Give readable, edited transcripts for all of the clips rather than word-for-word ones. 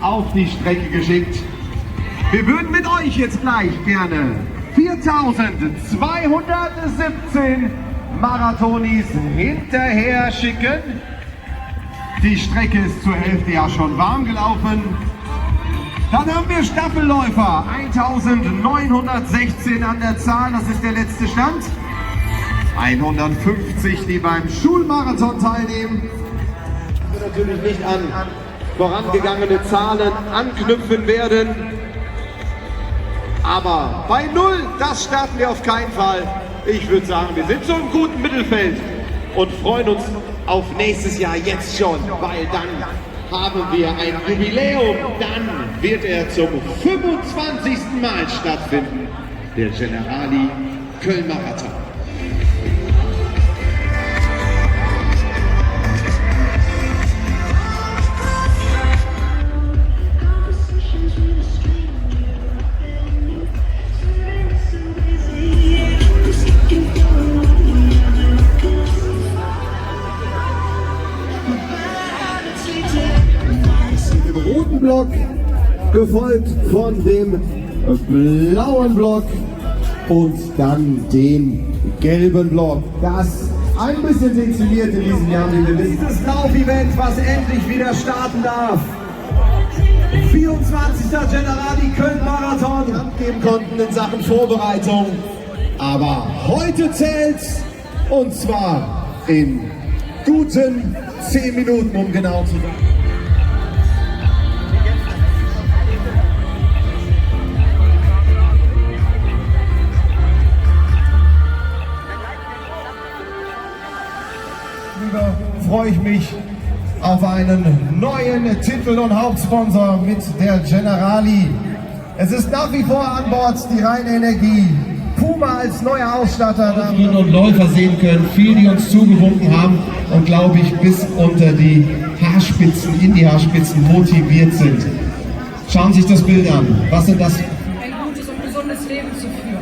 auf die Strecke geschickt. Wir würden mit euch jetzt gleich gerne 4217 Marathonis hinterher schicken. Die Strecke ist zur Hälfte ja schon warm gelaufen. Dann haben wir Staffelläufer, 1916 an der Zahl, das ist der letzte Stand. 150, die beim Schulmarathon teilnehmen. Wir natürlich nicht an vorangegangene Zahlen anknüpfen werden. Aber bei 0, das starten wir auf keinen Fall. Ich würde sagen, wir sind so im guten Mittelfeld und freuen uns auf nächstes Jahr jetzt schon, weil dann haben wir ein Jubiläum. Dann wird er zum 25. Mal stattfinden, der Generali Köln-Marathon. Block, gefolgt von dem blauen Block und dann dem gelben Block. Das ein bisschen dezimiert in diesem Jahr, wie wir wissen. Dieses Laufevent, was endlich wieder starten darf. 24. Generali Köln-Marathon abgeben konnten in Sachen Vorbereitung. Aber heute zählt's, und zwar in guten 10 Minuten, um genau zu sein. Freue ich mich auf einen neuen Titel und Hauptsponsor mit der Generali. Es ist nach wie vor an Bord die reine Energie. Puma als neuer Ausstatter. Und Läufer sehen können, viele, die uns zugewunken haben und glaube ich bis unter die Haarspitzen, in die Haarspitzen motiviert sind. Schauen Sie sich das Bild an. Was sind das? Ein gutes und gesundes Leben zu führen.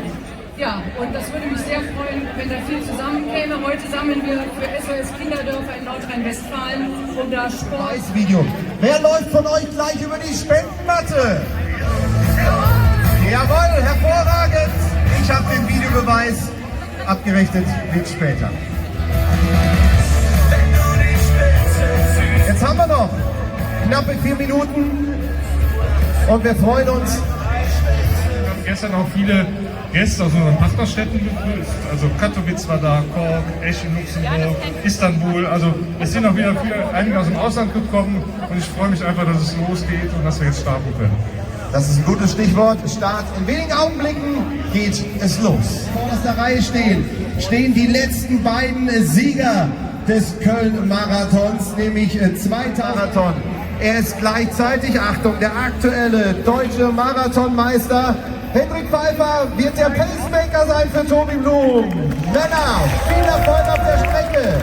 Ja, und das würde mich sehr freuen, wenn da viel zusammenkäme. Heute sammeln wir für SOS Kinderdörfer in Nordrhein-Westfalen und da Sport. Video. Wer läuft von euch gleich über die Spendenmatte? Jawohl, hervorragend. Ich habe den Videobeweis. Abgerechnet wird später. Jetzt haben wir noch knappe 4 Minuten und wir freuen uns. Wir haben gestern auch viele Gäste aus unseren Partnerstädten begrüßt. Also Katowice war da, Cork, Eschen, Luxemburg, Istanbul. Also es sind auch wieder einige aus dem Ausland gekommen und ich freue mich einfach, dass es losgeht und dass wir jetzt starten können. Das ist ein gutes Stichwort. Start. In wenigen Augenblicken geht es los. Vor der Reihe stehen die letzten beiden Sieger des Köln-Marathons, nämlich zweiter Marathon. Er ist gleichzeitig, Achtung, der aktuelle deutsche Marathonmeister. Hendrik Pfeiffer wird der Pacemaker sein für Tobi Blum. Männer, viel Erfolg auf der Strecke.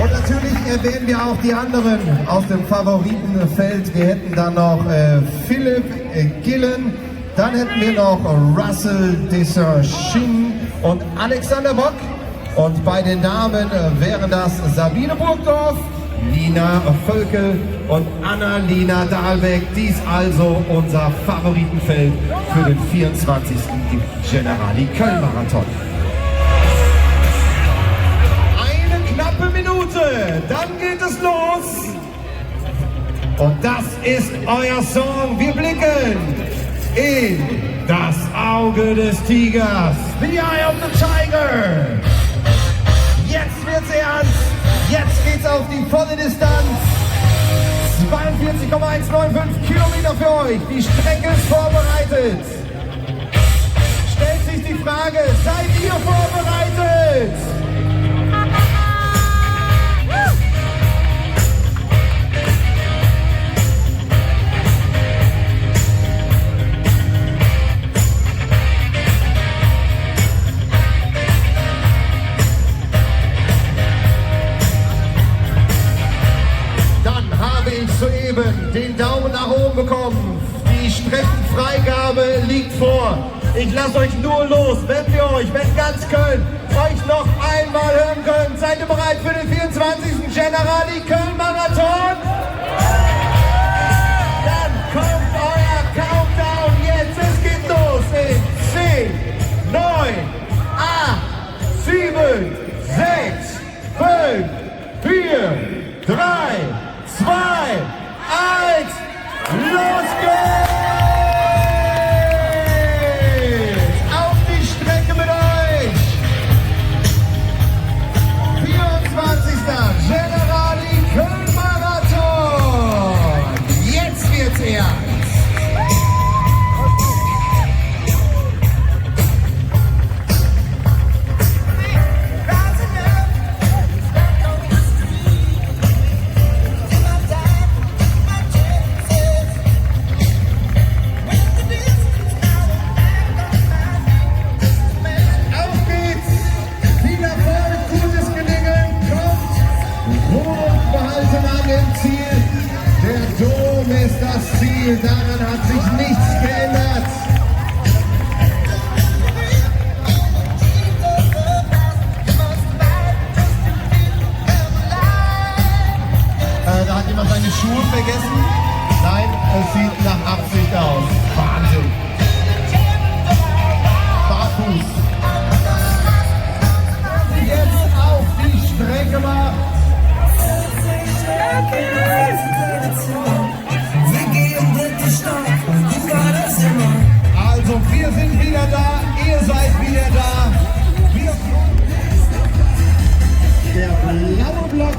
Und natürlich erwähnen wir auch die anderen aus dem Favoritenfeld. Wir hätten dann noch Philipp Gillen, dann hätten wir noch Russell Desserching und Alexander Bock. Und bei den Damen wären das Sabine Burgdorf, Nina Völkel und Annalena Dahlbeck. Dies also unser Favoritenfeld für den 24. Generali Köln-Marathon. Eine knappe Minute, dann geht es los. Und das ist euer Song. Wir blicken in das Auge des Tigers. The Eye of the Tiger. Jetzt wird's ernst. Jetzt geht's auf die volle Distanz. 42,195 Kilometer für euch. Die Strecke ist vorbereitet. Stellt sich die Frage, seid ihr vorbereitet? Soeben den Daumen nach oben bekommen. Die Streckenfreigabe liegt vor. Ich lasse euch nur los, wenn ganz Köln euch noch einmal hören können. Seid ihr bereit für den 24. Generali Köln-Marathon? Dann kommt euer Countdown jetzt. Es geht los in 10, 9, 8, 7, 6, 5, 4, 3, 2, 1, los geht's! Auf die Strecke mit euch! 24. Generali Köln-Marathon! Jetzt wird's ernst! Das Ziel, daran hat sich nichts geändert. Da hat jemand seine Schuhe vergessen. Nein, es sieht nach Absicht aus. Wahnsinn. Barfuß. Jetzt auf die Strecke macht. Also wir sind wieder da, ihr seid wieder da. Der blaue Block.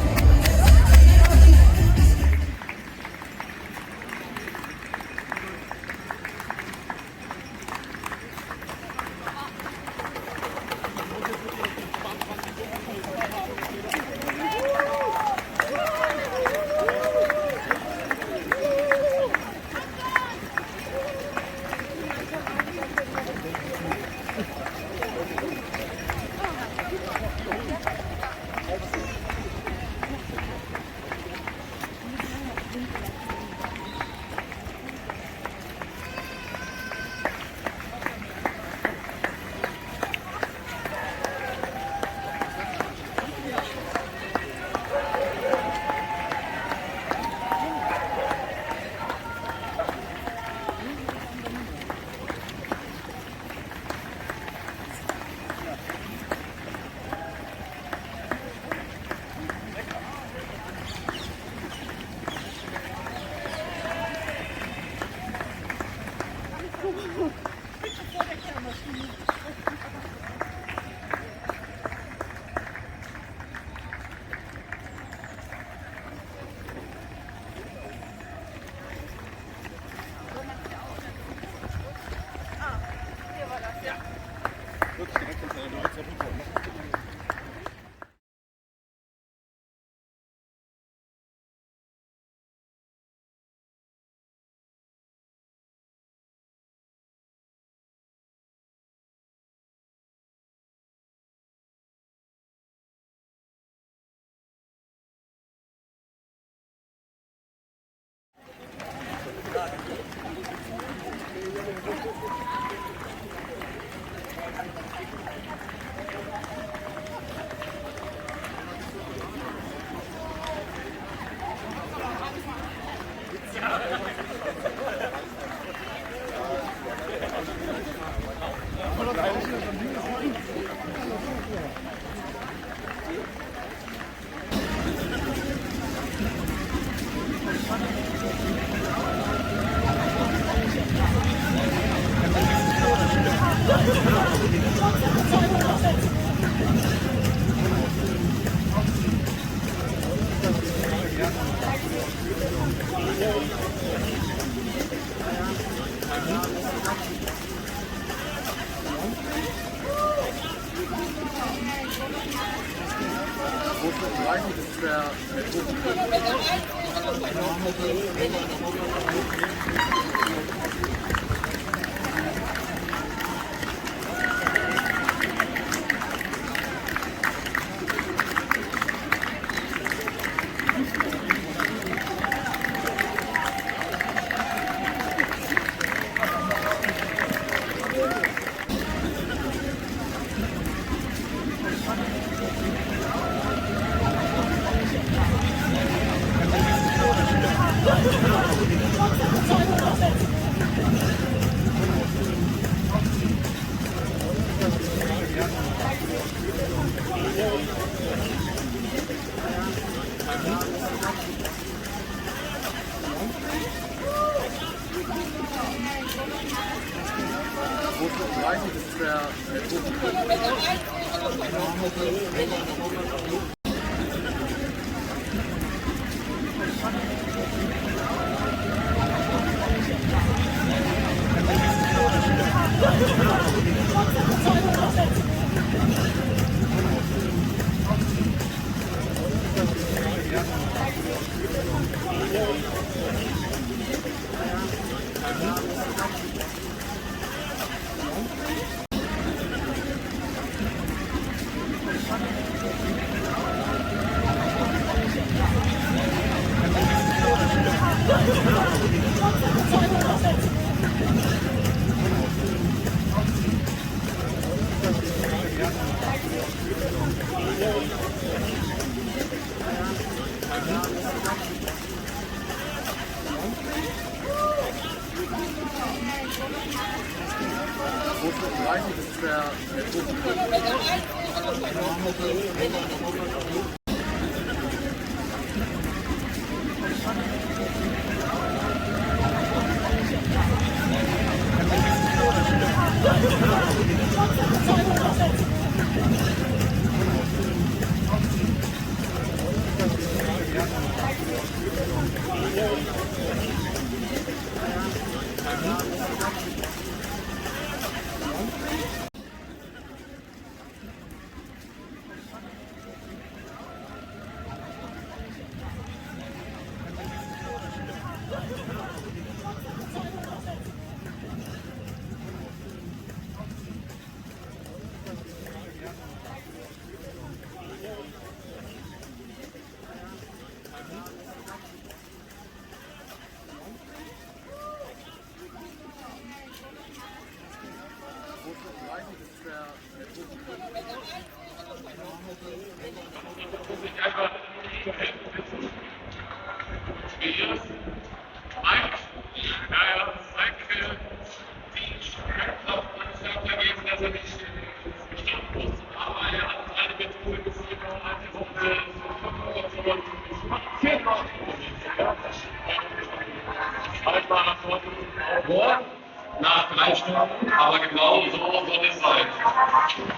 Nach 3 Stunden, aber genau so soll es sein.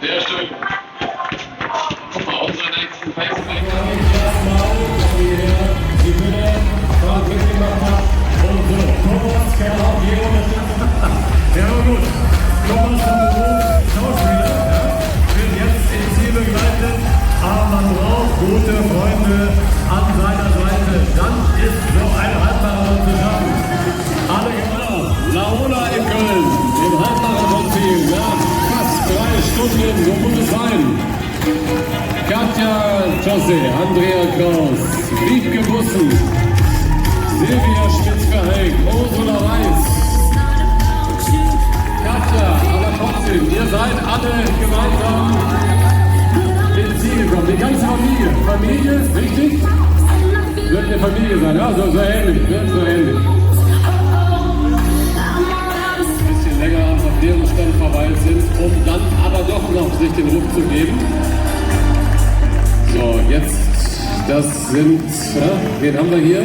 Sehr schön. Guck mal, unsere nächsten Facemaker. Ja, gut. Thomas vom Beruf Schauspieler, wird jetzt ins Ziel begleitet, aber man braucht gute Freunde an seiner Seite. Dann ist so ein Halbmarathon zu schaffen. Alle genau. Laola in Köln, im Halbmarathon-Ziel, ja, fast 3 Stunden, so muss es sein. Katja Jose, Andrea Kraus, Wiebke Bussen, Silvia Spitz-Verheck, Ursula Weiß. Katja, aber trotzdem, ihr seid alle gemeinsam ins Ziel gekommen. Die ganze Familie. Familie, richtig? Wird eine Familie sein, ja, so ähnlich, so ähnlich. Ein bisschen länger am Verpflegungsstand verweilt sind, um dann aber doch noch sich den Ruck zu geben. So, jetzt, das sind, ja, wen haben wir hier?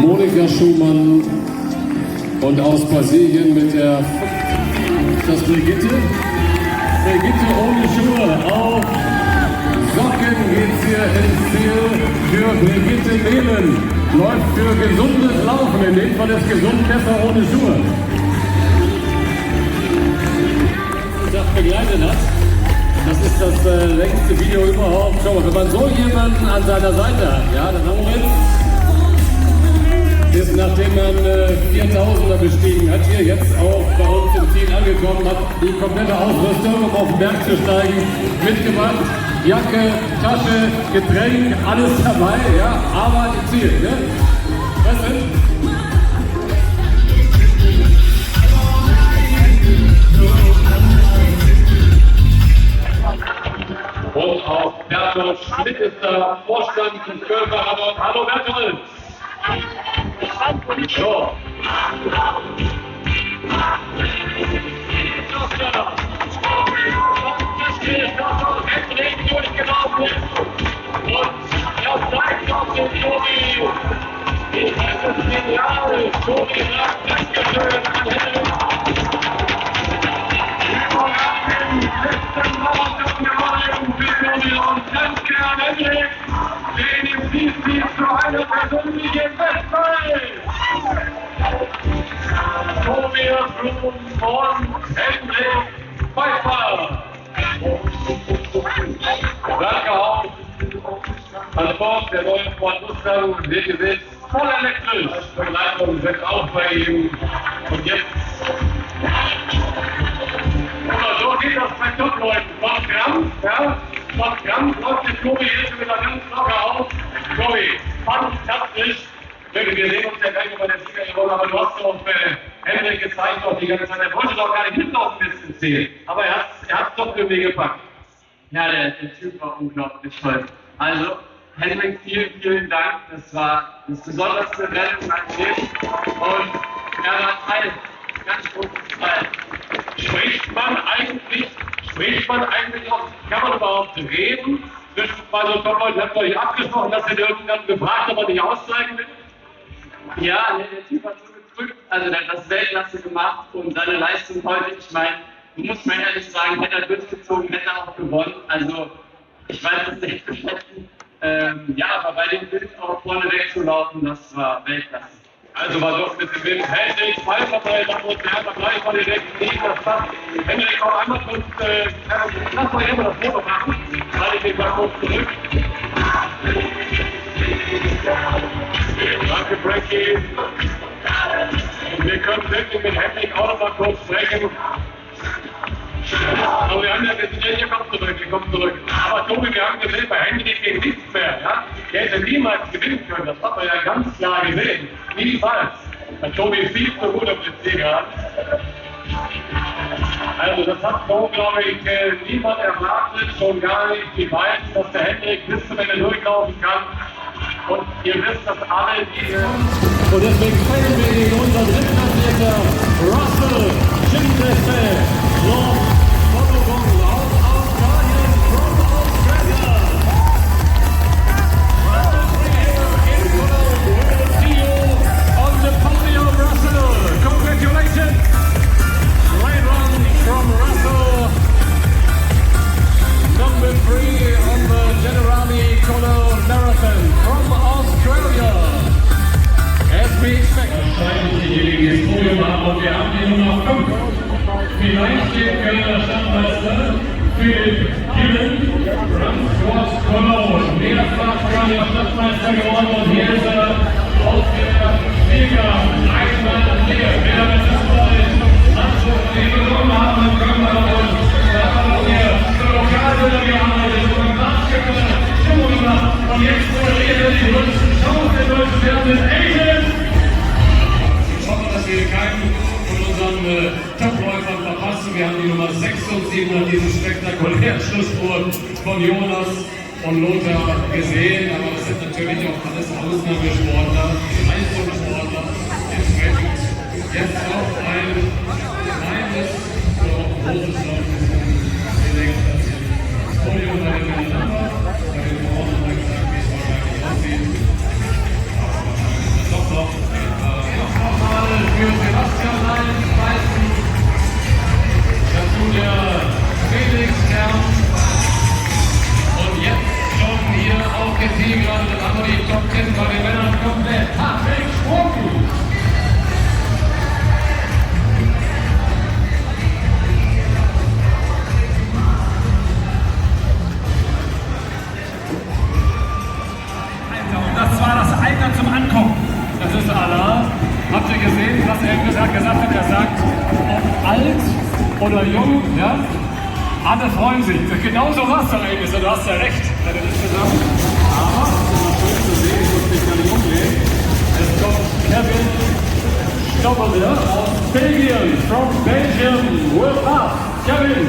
Monika Schumann und aus Brasilien mit der, das Brigitte ohne Schuhe, auf Socken geht's hier ins Ziel für Brigitte Lehlen, läuft für gesundes Laufen, in dem Fall ist gesund besser ohne Schuhe. Das begleitet hat, das ist das längste Video überhaupt. Schau mal, wenn man so jemanden an seiner Seite hat, ja, dann haben wir jetzt, ist nachdem man 4000er bestiegen hat, hier jetzt auch bei uns im Ziel angekommen, hat die komplette Ausrüstung, um auf den Berg zu steigen, mitgebracht. Jacke, Tasche, Getränk, alles dabei, ja, aber im Ziel, ne? Was denn? Und auch Bertolt Schmidt ist da, Vorstand und Köln-Marathon. Hallo Bertolt! So. Durchgelaufen ist. Und er zeigt auf den Tobi. Das ist genial. Tobi sagt Dankeschön an Henrik. Überraschend letzten Marathon gewonnen für Tobi und danke an Henrik, der in dem Ziel zu einer persönlichen Bestzeit. Tobias Blum von Henrik Pfeiffer. Danke auch an Bord der neuen Ford Mustang, seht ihr seht, voll elektrisch. Begleitung sind auch bei ihm. Und jetzt. Oder so geht das bei Top-Leuten. Von Gramm, ja, von Gramm läuft der Tobi jetzt wieder ganz locker auf. Tobi, fantastisch. Wir sehen uns ja gleich über den Sieger, aber du hast doch Henrik gezeigt, doch die ganze Zeit. Er wollte doch gar nicht mitlaufen bis ins Ziel. Aber er hat es doch irgendwie gepackt. Ja, der Typ war unglaublich toll. Also, Henrik, vielen, vielen Dank. Das war das besonderste Rennen meines Lebens. Und er war Teil, ganz großes Teil. Spricht man eigentlich auch, kann man überhaupt reden? Zwischen zwei so Top-Leuten, habt ihr euch abgesprochen, dass ihr irgendwann gefragt, ob er nicht aussteigen will? Ja, der Typ hat so gedrückt, also der hat das Weltklasse gemacht und seine Leistung heute, ich meine, muss man ehrlich sagen, hätte er durchgezogen, hätte er auch gewonnen. Also, ich weiß das nicht zu schätzen. Ja, aber bei dem Bild auch vorne wegzulaufen, das war Weltklasse. Also war doch mit dem Bild Henrik Pfeiffer bei der Ozeaner gleich von den nächsten Ligen. Das passt. Henrik, auch einmal kurz, lass mal immer das Foto machen. Halte ich den mal kurz zurück. Danke, Frankie. Und wir können wirklich mit Henrik auch noch mal kurz sprechen. Aber wir haben ja gesehen, hier kommt zurück. Aber Tobi, wir haben gesehen, bei Henrik geht nichts mehr. Ja? Der hätte niemals gewinnen können, das hat man ja ganz klar gesehen. Niemals. Der Tobi ist viel zu gut auf den Sieger. Also das hat so, glaube ich, niemand erwartet, schon gar nicht die beiden, dass der Henrik bis zum Ende durchlaufen kann. Und ihr wisst, dass alle diese... Und deswegen feiern wir ihn, unser drittplatzierter Russell Schindler from Australien, from Australia. In Cologne, we will see you on the podium, Russell. Congratulations. Great run from Russell. Number 3 on the Generali Cologne Marathon from Australia. As we expected. Diejenigen, die das Podium haben, und wir haben die Nummer 5. Vielleicht den Kölner Stadtmeister Philipp Gillen, Run Towards Cologne, mehrfach Kölner Stadtmeister geworden, und hier ist er aus der Sieger, einmal mehr, wer mit das Freund, Anspruch, den wir gewonnen haben im Köln-Marathon, da haben wir für Lokalbilder gearbeitet und Nachschiffe, Stimmung gemacht, und jetzt moderieren die größten Shows der deutschen Fernsehen, ich hoffe, dass wir keinen von unseren Topläufern verpassen. Wir haben die Nummer 6 und 7 an diesem spektakulären Schlussspurt von Jonas und Lothar gesehen. Aber das sind natürlich auch alles Ausnahmesportler, Leistungssportler. Entsprechend jetzt auch ein kleines, großes Lauf. Das Podium bei den Männern, bei den Frauen, wie es wahrscheinlich aussieht. Doch noch. Nochmal für Sebastian Leisten, dazu der Felix Kern und jetzt schon hier auf den Sieger, dann haben wir die Top 10 bei den Männern komplett. Patrick Sprunken! Und das war das Alter zum Ankommen. Das ist Alain. Habt ihr gesehen, was er gesagt hat? Er sagt, ob alt oder jung, ja, alle freuen sich. Genauso war es doch eigentlich, du hast ja recht, hat er das gesagt. Aber, es ist schön zu sehen, ich muss mich gar nicht umdrehen. Es kommt Kevin Stoppelder aus Belgien, from Belgium, World Cup. Kevin!